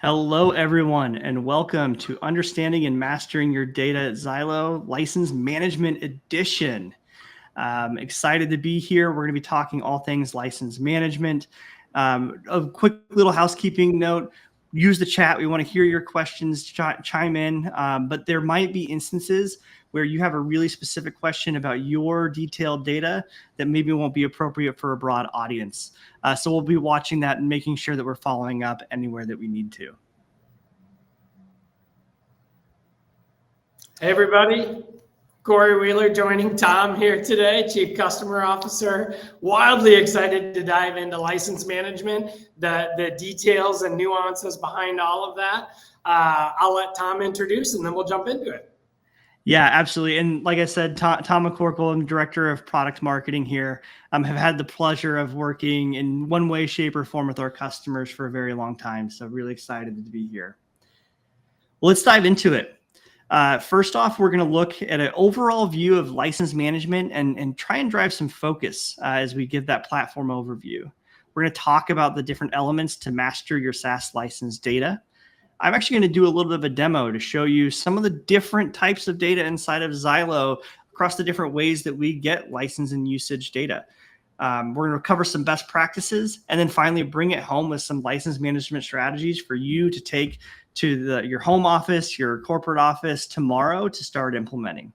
Hello, everyone, and welcome to Understanding and Mastering Your Data at Zylo License Management Edition. Excited to be here. We're going to be talking all things license management. A quick little housekeeping note. Use the chat. We want to hear your questions, chime in, but there might be instances where you have a really specific question about your detailed data that maybe won't be appropriate for a broad audience. So we'll be watching that and making sure that we're following up anywhere that we need to. Hey everybody, Cory Wheeler joining Thom here today, Chief Customer Officer. Wildly excited to dive into license management, the details and nuances behind all of that. I'll let Thom introduce and then we'll jump into it. Yeah, absolutely. And like I said, Thom McCorkle, I'm Director of Product Marketing here. Have had the pleasure of working in one way, shape, or form with our customers for a very long time. So really excited to be here. Well, let's dive into it. First off, we're going to look at an overall view of license management and try and drive some focus as we give that platform overview. We're going to talk about the different elements to master your SaaS license data. I'm actually going to do a little bit of a demo to show you some of the different types of data inside of Zylo across the different ways that we get license and usage data. We're going to cover some best practices and then finally bring it home with some license management strategies for you to take to your home office, your corporate office tomorrow to start implementing.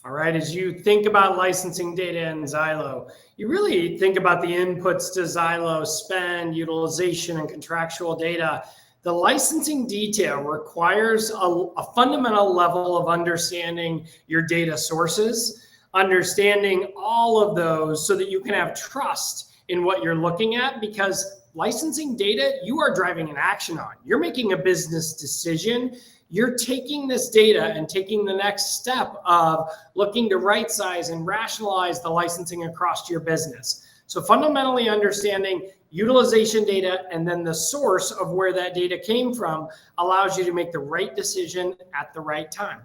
All right, as you think about licensing data in Zylo, you really think about the inputs to Zylo, spend, utilization, and contractual data. The licensing detail requires a fundamental level of understanding your data sources, understanding all of those so that you can have trust in what you're looking at, because licensing data, you are driving an action on. You're making a business decision. You're taking this data and taking the next step of looking to right size and rationalize the licensing across your business. So fundamentally understanding utilization data and then the source of where that data came from allows you to make the right decision at the right time.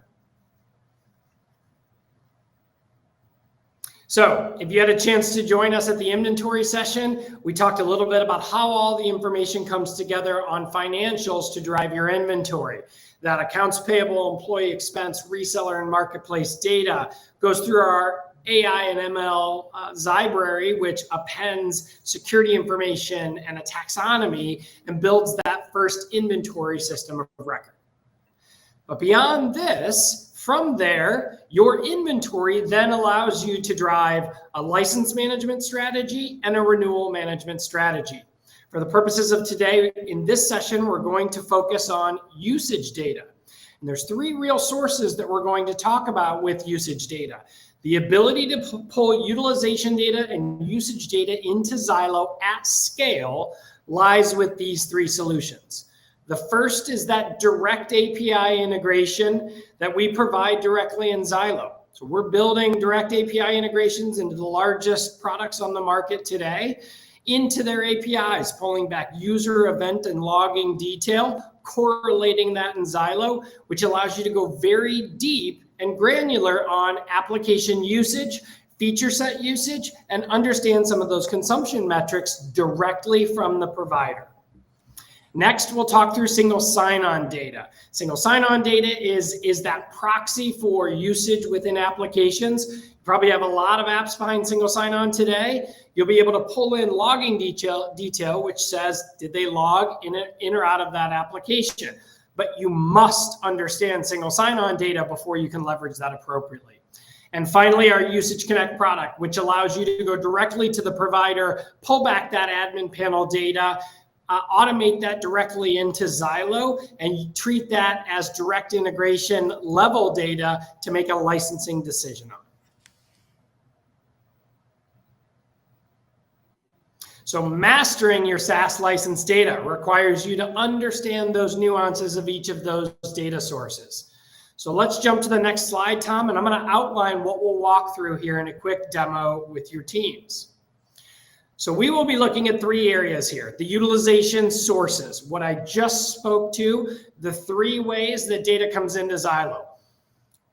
So if you had a chance to join us at the inventory session, we talked a little bit about how all the information comes together on financials to drive your inventory. That accounts payable, employee expense, reseller, and marketplace data goes through our AI and ML Zybrary, which appends security information and a taxonomy and builds that first inventory system of record. But beyond this, from there, your inventory then allows you to drive a license management strategy and a renewal management strategy. For the purposes of today, in this session, we're going to focus on usage data. And there's three real sources that we're going to talk about with usage data. The ability to pull utilization data and usage data into Zylo at scale lies with these three solutions. The first is that direct API integration that we provide directly in Zylo. So we're building direct API integrations into the largest products on the market today into their APIs, pulling back user event and logging detail, correlating that in Zylo, which allows you to go very deep and granular on application usage, feature set usage, and understand some of those consumption metrics directly from the provider. Next, we'll talk through single sign-on data. Single sign-on data is that proxy for usage within applications. You probably have a lot of apps behind single sign-on today. You'll be able to pull in logging detail which says, did they log in or out of that application? But you must understand single sign-on data before you can leverage that appropriately. And finally, our Usage Connect product, which allows you to go directly to the provider, pull back that admin panel data, automate that directly into Zylo, and you treat that as direct integration level data to make a licensing decision on. So mastering your SaaS license data requires you to understand those nuances of each of those data sources. So let's jump to the next slide, Thom, and I'm going to outline what we'll walk through here in a quick demo with your teams. So we will be looking at three areas here. The utilization sources, what I just spoke to, the three ways that data comes into Zylo.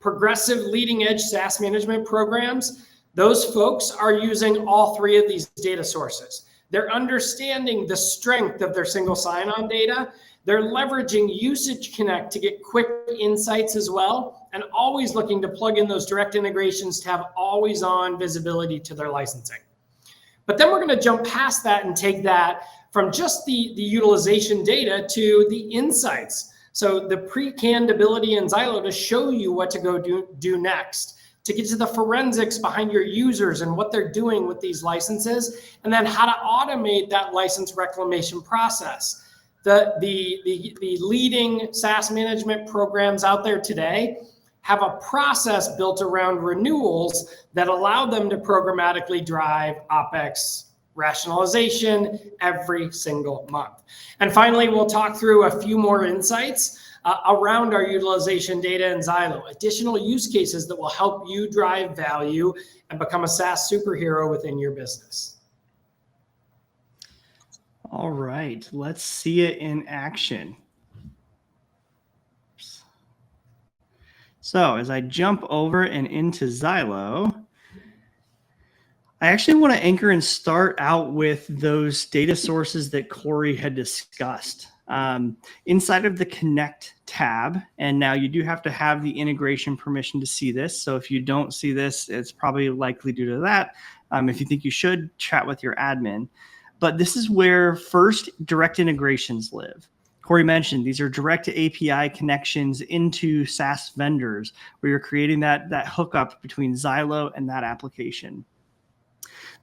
Progressive leading edge SaaS management programs, those folks are using all three of these data sources. They're understanding the strength of their single sign-on data. They're leveraging Usage Connect to get quick insights as well, and always looking to plug in those direct integrations to have always on visibility to their licensing. But then we're going to jump past that and take that from just the utilization data to the insights. So the pre-canned ability in Zylo to show you what to go do next, to get to the forensics behind your users and what they're doing with these licenses, and then how to automate that license reclamation process. The leading SaaS management programs out there today have a process built around renewals that allow them to programmatically drive OpEx rationalization every single month. And finally, we'll talk through a few more insights around our utilization data in Zylo, additional use cases that will help you drive value and become a SaaS superhero within your business. All right, let's see it in action. So as I jump over and into Zylo, I actually want to anchor and start out with those data sources that Cory had discussed. Inside of the Connect tab, and now you do have to have the integration permission to see this. So if you don't see this, it's probably likely due to that. If you think you should, chat with your admin. But this is where first direct integrations live. Cory mentioned these are direct API connections into SaaS vendors where you're creating that hookup between Zylo and that application.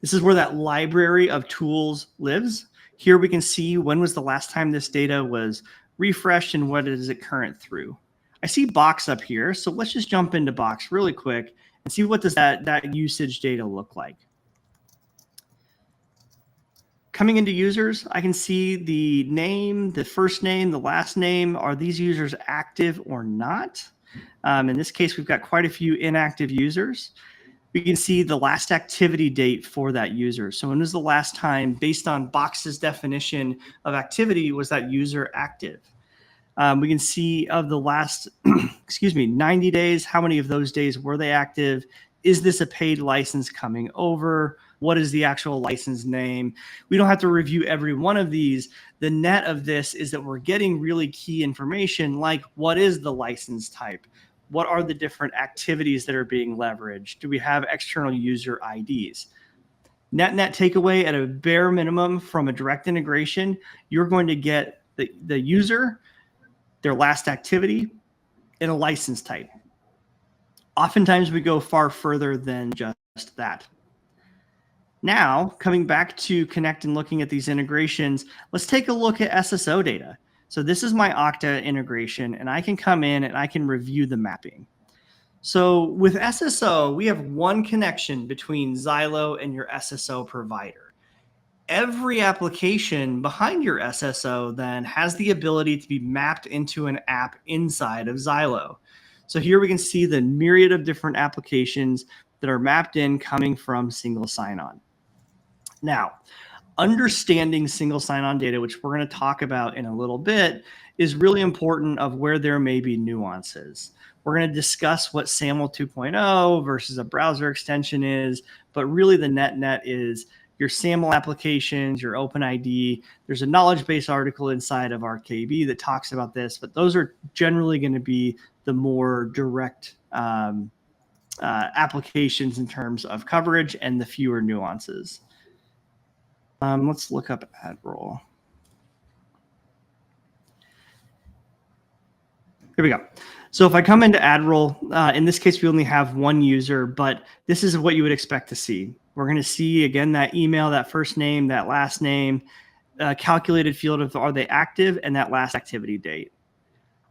This is where that library of tools lives. Here we can see when was the last time this data was refreshed and what is it current through. I see Box up here, so let's just jump into Box really quick and see what does that usage data look like. Coming into users, I can see the name, the first name, the last name. Are these users active or not? In this case, we've got quite a few inactive users. We can see the last activity date for that user. So when was the last time, based on Box's definition of activity, was that user active? We can see of the last, 90 days, how many of those days were they active? Is this a paid license coming over? What is the actual license name? We don't have to review every one of these. The net of this is that we're getting really key information like what is the license type? What are the different activities that are being leveraged? Do we have external user IDs? Net takeaway at a bare minimum from a direct integration, you're going to get the user, their last activity, and a license type. Oftentimes we go far further than just that. Now, coming back to Connect and looking at these integrations, let's take a look at SSO data. So this is my Okta integration, and I can come in and I can review the mapping. So with SSO, we have one connection between Zylo and your SSO provider. Every application behind your SSO then has the ability to be mapped into an app inside of Zylo. So here we can see the myriad of different applications that are mapped in coming from single sign-on. Now, understanding single sign-on data, which we're going to talk about in a little bit, is really important of where there may be nuances. We're going to discuss what SAML 2.0 versus a browser extension is, but really the net is your SAML applications, your OpenID. There's a knowledge base article inside of our KB that talks about this, but those are generally going to be the more direct applications in terms of coverage and the fewer nuances. Let's look up ad role. Here we go. So if I come into ad role, in this case, we only have one user, but this is what you would expect to see. We're going to see, again, that email, that first name, that last name, calculated field of are they active, and that last activity date.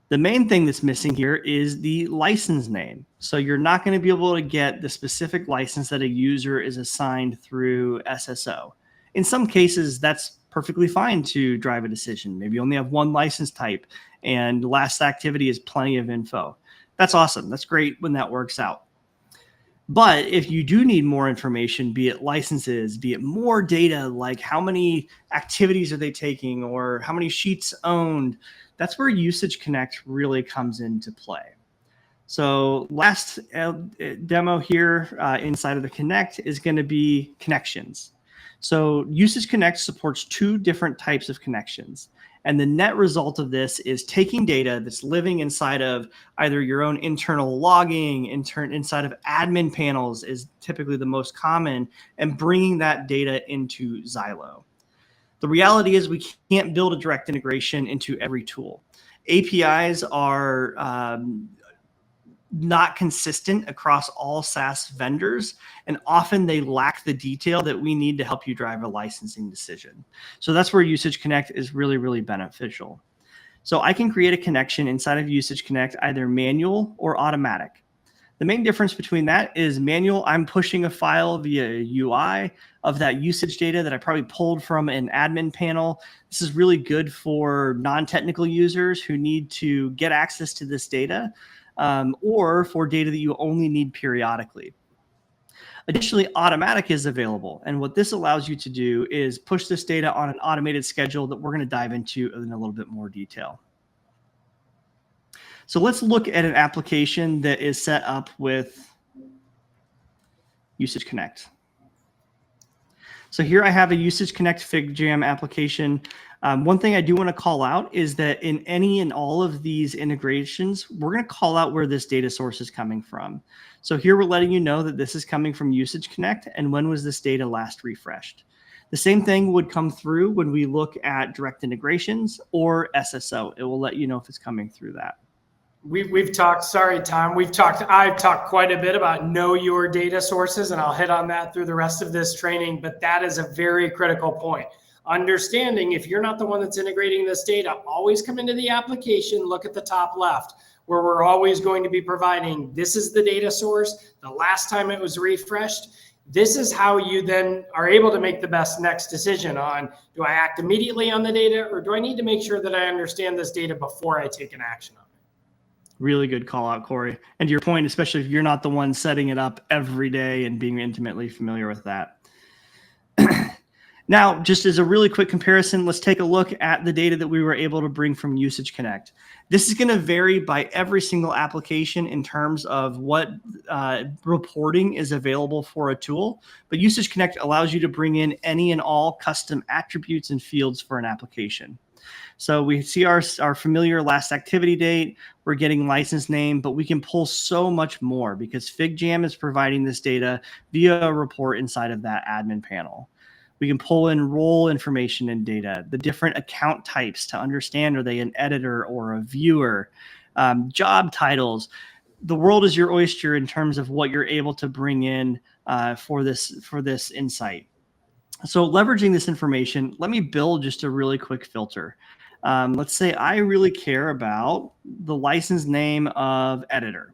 The main thing that's missing here is the license name. So you're not going to be able to get the specific license that a user is assigned through SSO. In some cases, that's perfectly fine to drive a decision. Maybe you only have one license type and last activity is plenty of info. That's awesome. That's great when that works out. But if you do need more information, be it licenses, be it more data, like how many activities are they taking or how many sheets owned, that's where Usage Connect really comes into play. So last demo here inside of the Connect is going to be connections. So Usage Connect supports 2 different types of connections. And the net result of this is taking data that's living inside of either your own internal logging, inside of admin panels is typically the most common, and bringing that data into Zylo. The reality is we can't build a direct integration into every tool. APIs are not consistent across all SaaS vendors, and often they lack the detail that we need to help you drive a licensing decision. So that's where Usage Connect is really, really beneficial. So I can create a connection inside of Usage Connect, either manual or automatic. The main difference between that is manual, I'm pushing a file via a UI of that usage data that I probably pulled from an admin panel. This is really good for non-technical users who need to get access to this data, or for data that you only need periodically. Additionally, automatic is available. And what this allows you to do is push this data on an automated schedule that we're going to dive into in a little bit more detail. So let's look at an application that is set up with Usage Connect. So here I have a Usage Connect FigJam application. One thing I do want to call out is that in any and all of these integrations, we're going to call out where this data source is coming from. So here we're letting you know that this is coming from Usage Connect and when was this data last refreshed. The same thing would come through when we look at direct integrations or SSO. It will let you know if it's coming through that. We've talked, sorry, Thom, I've talked quite a bit about know your data sources, and I'll hit on that through the rest of this training, but that is a very critical point. Understanding if you're not the one that's integrating this data, always come into the application, look at the top left, where we're always going to be providing, this is the data source, the last time it was refreshed. This is how you then are able to make the best next decision on, do I act immediately on the data, or do I need to make sure that I understand this data before I take an action on it? Really good call out, Cory. And to your point, especially if you're not the one setting it up every day and being intimately familiar with that. Now, just as a really quick comparison, let's take a look at the data that we were able to bring from Usage Connect. This is going to vary by every single application in terms of what reporting is available for a tool, but Usage Connect allows you to bring in any and all custom attributes and fields for an application. So we see our familiar last activity date, we're getting license name, but we can pull so much more because FigJam is providing this data via a report inside of that admin panel. We can pull in role information and data, the different account types to understand, are they an editor or a viewer, job titles. The world is your oyster in terms of what you're able to bring in for this insight. So leveraging this information, let me build just a really quick filter. Let's say I really care about the license name of editor.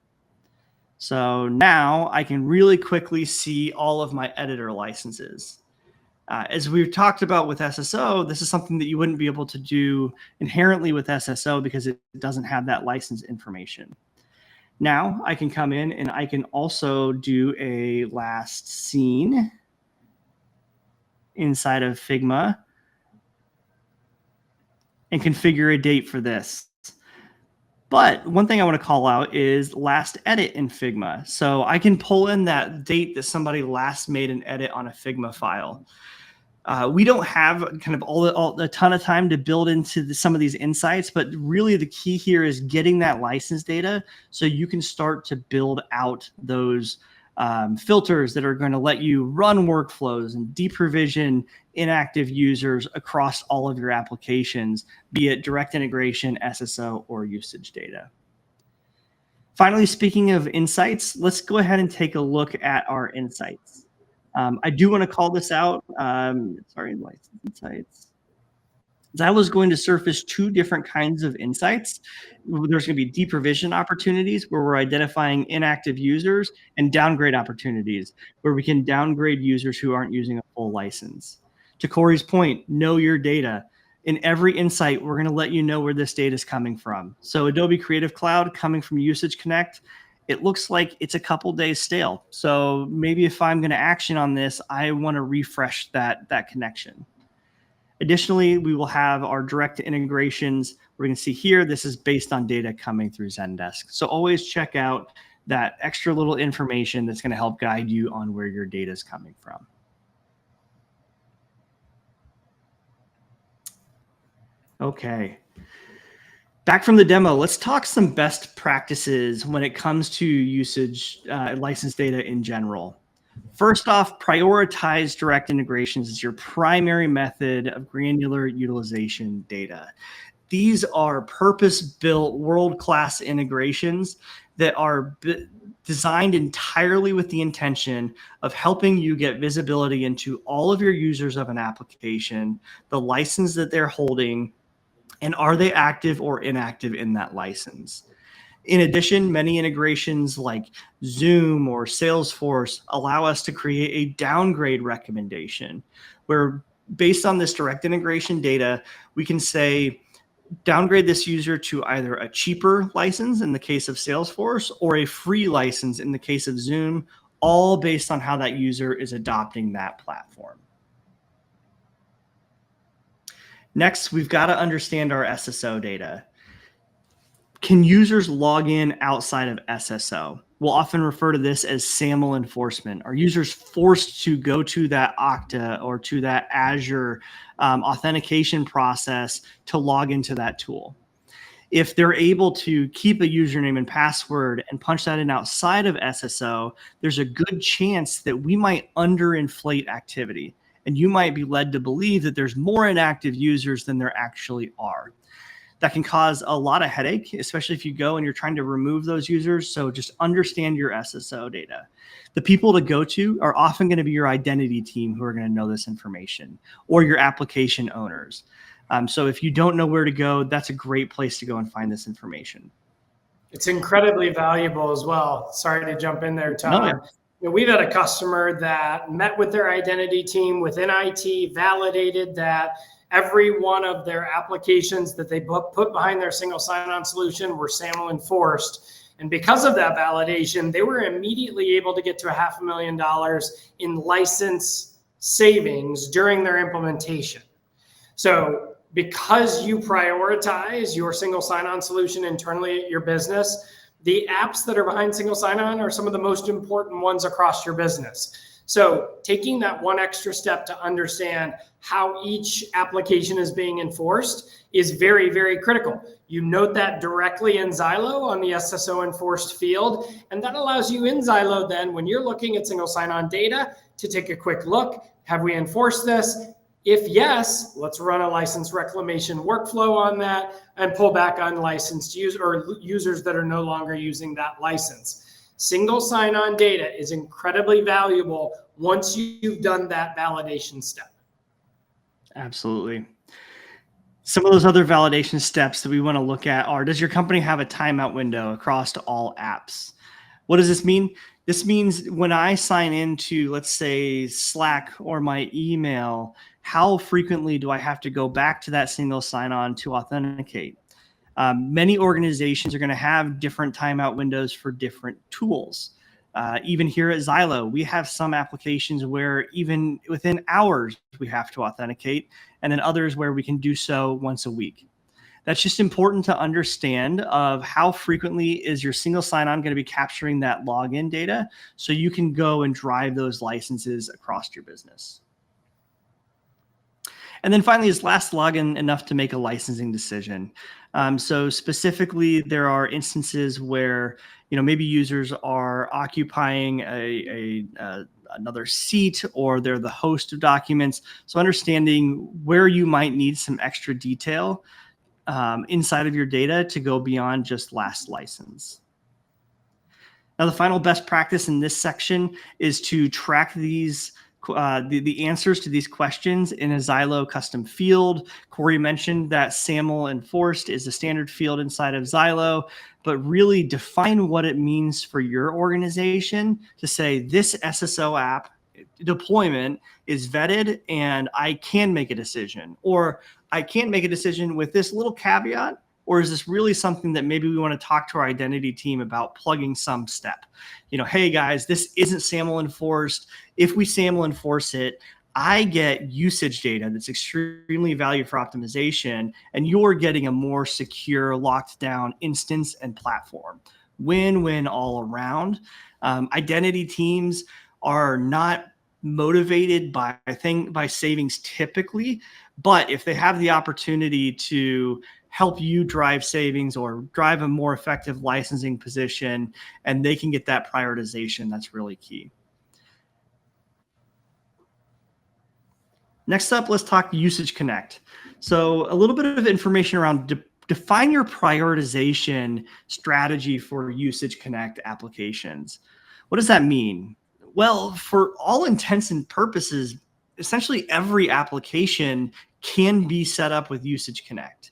So now I can really quickly see all of my editor licenses. As we've talked about with SSO, this is something that you wouldn't be able to do inherently with SSO because it doesn't have that license information. Now I can come in and I can also do a last seen inside of Figma and configure a date for this. But one thing I want to call out is last edit in Figma. So I can pull in that date that somebody last made an edit on a Figma file. We don't have kind of a ton of time to build into some of these insights, but really the key here is getting that license data so you can start to build out those filters that are going to let you run workflows and deprovision inactive users across all of your applications, be it direct integration, SSO, or usage data. Finally, speaking of insights, let's go ahead and take a look at our insights. I do want to call this out. Sorry, license insights. Zylo is going to surface 2 different kinds of insights. There's going to be deprovision opportunities where we're identifying inactive users and downgrade opportunities where we can downgrade users who aren't using a full license. To Cory's point, know your data. In every insight, we're going to let you know where this data is coming from. So Adobe Creative Cloud coming from Usage Connect, it looks like it's a couple days stale. So maybe if I'm going to action on this, I want to refresh that connection. Additionally, we will have our direct integrations. We're going to see here, this is based on data coming through Zendesk. So always check out that extra little information that's going to help guide you on where your data is coming from. Okay. Back from the demo, let's talk some best practices when it comes to usage license data in general. First off, prioritize direct integrations as your primary method of granular utilization data. These are purpose-built, world-class integrations that are designed entirely with the intention of helping you get visibility into all of your users of an application, the license that they're holding, and are they active or inactive in that license. In addition, many integrations like Zoom or Salesforce allow us to create a downgrade recommendation where, based on this direct integration data, we can say, downgrade this user to either a cheaper license in the case of Salesforce or a free license in the case of Zoom, all based on how that user is adopting that platform. Next, we've got to understand our SSO data. Can users log in outside of SSO? We'll often refer to this as SAML enforcement. Are users forced to go to that Okta or to that Azure authentication process to log into that tool? If they're able to keep a username and password and punch that in outside of SSO, there's a good chance that we might underinflate activity. And you might be led to believe that there's more inactive users than there actually are. That can cause a lot of headache, especially if you go and you're trying to remove those users. So just understand your SSO data. The people to go to are often going to be your identity team who are going to know this information, or your application owners. So if you don't know where to go, that's a great place to go and find this information. It's incredibly valuable as well. Sorry to jump in there, Thom. No, yeah. We've had a customer that met with their identity team within IT, validated that every one of their applications that they put behind their single sign-on solution were SAML enforced. And because of that validation, they were immediately able to get to $500,000 in license savings during their implementation. So because you prioritize your single sign-on solution internally at your business, the apps that are behind single sign-on are some of the most important ones across your business. So taking that one extra step to understand how each application is being enforced is very, very critical. You note that directly in Zylo on the SSO enforced field, and that allows you in Zylo then, when you're looking at single sign-on data, to take a quick look. Have we enforced this? If yes, let's run a license reclamation workflow on that and pull back unlicensed users or users that are no longer using that license. Single sign-on data is incredibly valuable once you've done that validation step. Absolutely. Some of those other validation steps that we want to look at are, does your company have a timeout window across all apps? What does this mean? This means when I sign into, let's say, Slack or my email, how frequently do I have to go back to that single sign-on to authenticate? Many organizations are going to have different timeout windows for different tools. Even here at Zylo, we have some applications where even within hours we have to authenticate, and then others where we can do so once a week. That's just important to understand of how frequently is your single sign-on going to be capturing that login data so you can go and drive those licenses across your business. And then finally, is last login enough to make a licensing decision? So specifically, there are instances where maybe users are occupying another seat, or they're the host of documents. So understanding where you might need some extra detail inside of your data to go beyond just last license. Now, the final best practice in this section is to track these the answers to these questions in a Zylo custom field. Cory mentioned that SAML enforced is a standard field inside of Zylo, but really define what it means for your organization to say this SSO app deployment is vetted and I can make a decision, or I can't make a decision with this little caveat. Or is this really something that maybe we want to talk to our identity team about plugging some step? Hey guys, this isn't SAML enforced. If we SAML enforce it, I get usage data that's extremely valued for optimization, and you're getting a more secure, locked down instance and platform. Win-win all around. Identity teams are not motivated by savings typically, But if they have the opportunity to help you drive savings or drive a more effective licensing position, and they can get that prioritization, that's really key. Next up, let's talk Usage Connect. So a little bit of information around define your prioritization strategy for Usage Connect applications. What does that mean? Well, for all intents and purposes, essentially every application can be set up with Usage Connect.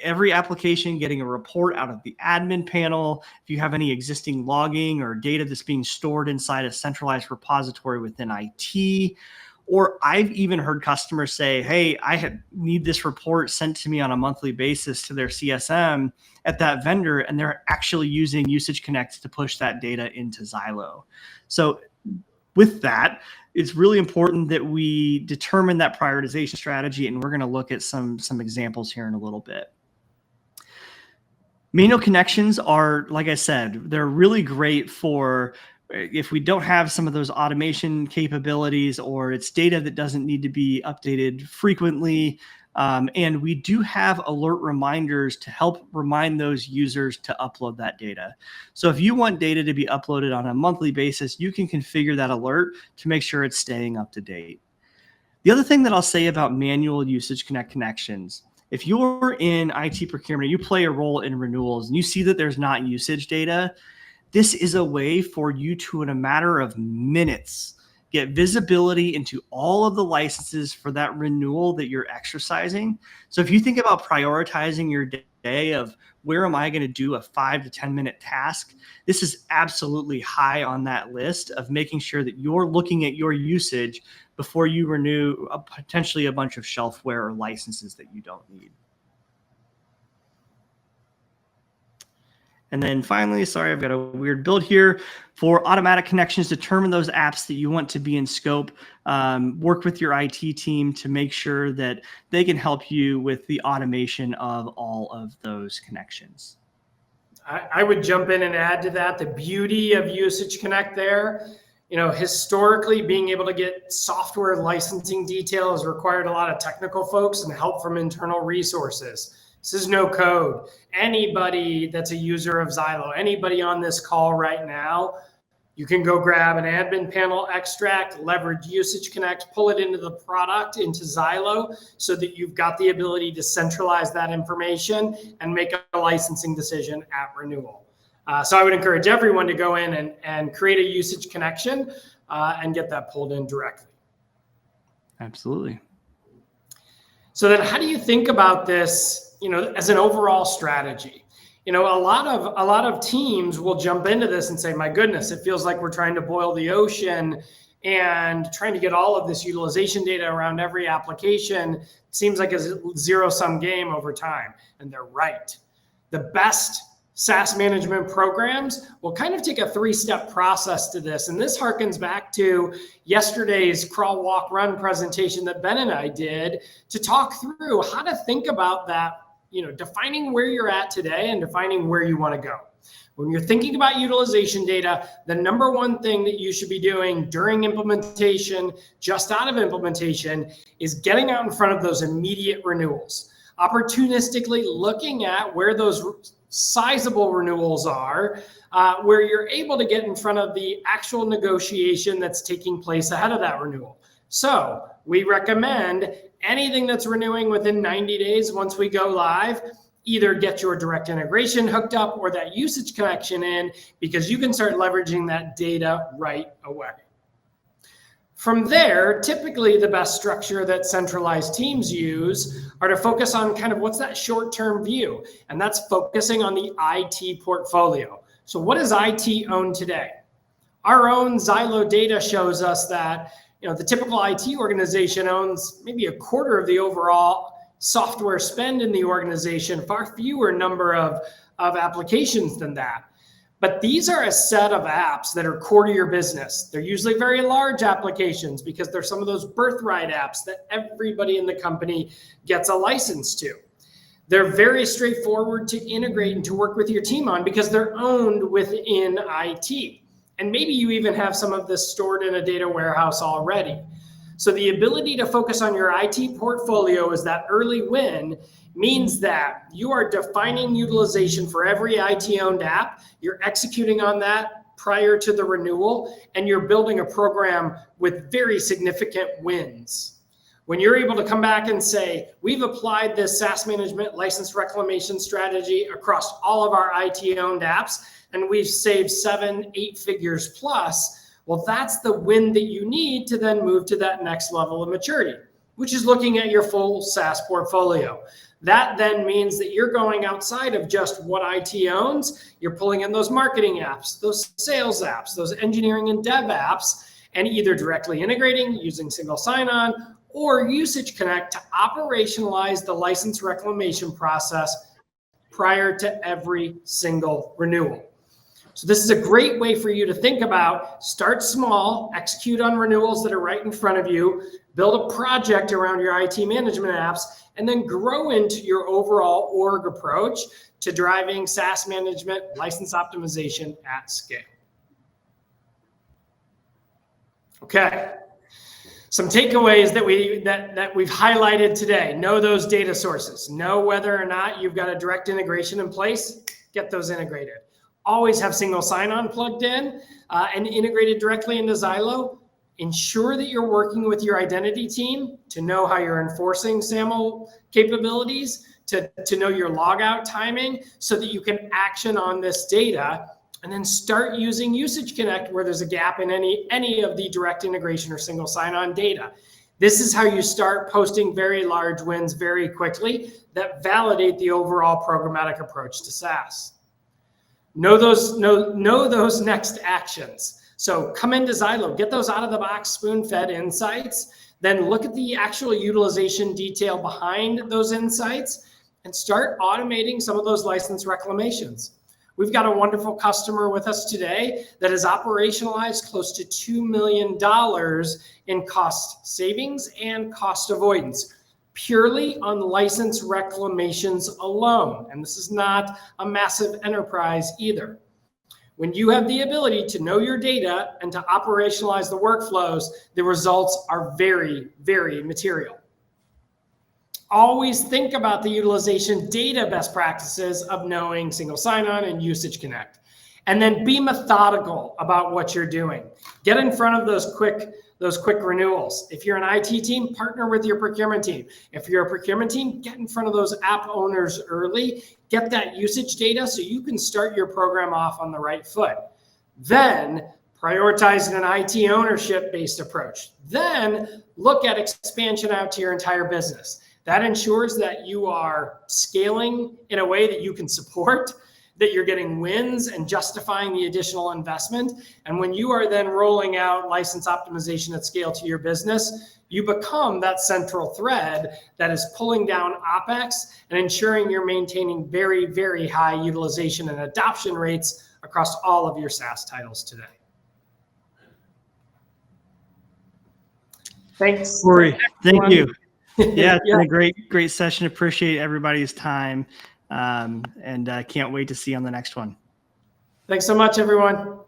Every application getting a report out of the admin panel, if you have any existing logging or data that's being stored inside a centralized repository within IT, or I've even heard customers say, hey, need this report sent to me on a monthly basis to their CSM at that vendor, and they're actually using Usage Connect to push that data into Zylo. So with that, it's really important that we determine that prioritization strategy, and we're going to look at some examples here in a little bit. Manual connections are, like I said, they're really great for if we don't have some of those automation capabilities, or it's data that doesn't need to be updated frequently. And we do have alert reminders to help remind those users to upload that data. So if you want data to be uploaded on a monthly basis, you can configure that alert to make sure it's staying up to date. The other thing that I'll say about manual Usage Connect connections, if you're in IT procurement, you play a role in renewals and you see that there's not usage data, this is a way for you to, in a matter of minutes, get visibility into all of the licenses for that renewal that you're exercising. So if you think about prioritizing your day of where am I going to do a 5 to 10 minute task, this is absolutely high on that list of making sure that you're looking at your usage before you renew potentially a bunch of shelfware or licenses that you don't need. And then finally, sorry, I've got a weird build here. For automatic connections, determine those apps that you want to be in scope. Work with your IT team to make sure that they can help you with the automation of all of those connections. I would jump in and add to that the beauty of Usage Connect there. Historically, being able to get software licensing detail has required a lot of technical folks and help from internal resources. This is no code. Anybody that's a user of Zylo, anybody on this call right now, you can go grab an admin panel extract, leverage Usage Connect, pull it into the product, into Zylo, so that you've got the ability to centralize that information and make a licensing decision at renewal. So I would encourage everyone to go in and create a usage connection and get that pulled in directly. Absolutely. So then how do you think about this, as an overall strategy? A lot of teams will jump into this and say, my goodness, it feels like we're trying to boil the ocean and trying to get all of this utilization data around every application. Seems like a zero-sum game over time. And they're right. The best SaaS management programs will kind of take a 3-step process to this. And this harkens back to yesterday's crawl, walk, run presentation that Ben and I did to talk through how to think about that, defining where you're at today and defining where you want to go. When you're thinking about utilization data, the number one thing that you should be doing during implementation, just out of implementation, is getting out in front of those immediate renewals. Opportunistically looking at where those sizable renewals are, where you're able to get in front of the actual negotiation that's taking place ahead of that renewal. So we recommend anything that's renewing within 90 days once we go live, either get your direct integration hooked up or that usage connection in, because you can start leveraging that data right away. From there, typically the best structure that centralized teams use are to focus on kind of what's that short-term view, and that's focusing on the IT portfolio. So what does IT own today? Our own Zylo data shows us that the typical IT organization owns maybe a quarter of the overall software spend in the organization, far fewer number of applications than that. But these are a set of apps that are core to your business. They're usually very large applications because they're some of those birthright apps that everybody in the company gets a license to. They're very straightforward to integrate and to work with your team on because they're owned within IT. And maybe you even have some of this stored in a data warehouse already. So the ability to focus on your IT portfolio as that early win means that you are defining utilization for every IT-owned app. You're executing on that prior to the renewal, and you're building a program with very significant wins. When you're able to come back and say, we've applied this SaaS management license reclamation strategy across all of our IT-owned apps, and we've saved 7-8 figures plus, well, that's the win that you need to then move to that next level of maturity, which is looking at your full SaaS portfolio. That then means that you're going outside of just what IT owns. You're pulling in those marketing apps, those sales apps, those engineering and dev apps, and either directly integrating using single sign-on or Usage Connect to operationalize the license reclamation process prior to every single renewal. So this is a great way for you to think about: start small, execute on renewals that are right in front of you, build a project around your IT management apps, and then grow into your overall org approach to driving SaaS management license optimization at scale. Okay. Some takeaways that we've highlighted today. Know those data sources. Know whether or not you've got a direct integration in place. Get those integrated. Always have single sign-on plugged in and integrated directly into Zylo. Ensure that you're working with your identity team to know how you're enforcing SAML capabilities, to know your logout timing so that you can action on this data, and then start using Usage Connect where there's a gap in any of the direct integration or single sign-on data. This is how you start posting very large wins very quickly that validate the overall programmatic approach to SaaS. Know those next actions. So come into Zylo, get those out of the box spoon-fed insights, then look at the actual utilization detail behind those insights and start automating some of those license reclamations. We've got a wonderful customer with us today that has operationalized close to $2 million in cost savings and cost avoidance, purely on license reclamations alone. And this is not a massive enterprise either. When you have the ability to know your data and to operationalize the workflows, the results are very, very material. Always think about the utilization data best practices of knowing single sign-on and Usage Connect. And then be methodical about what you're doing. Get in front of those quick renewals. If you're an IT team, partner with your procurement team. If you're a procurement team, get in front of those app owners early. Get that usage data so you can start your program off on the right foot. Then prioritize an IT ownership-based approach. Then look at expansion out to your entire business. That ensures that you are scaling in a way that you can support, that you're getting wins and justifying the additional investment. And when you are then rolling out license optimization at scale to your business, you become that central thread that is pulling down OpEx and ensuring you're maintaining very, very high utilization and adoption rates across all of your SaaS titles today. Thanks. Cory, thank you. Yeah, it's been a great session. Appreciate everybody's time. And can't wait to see you on the next one. Thanks so much, everyone.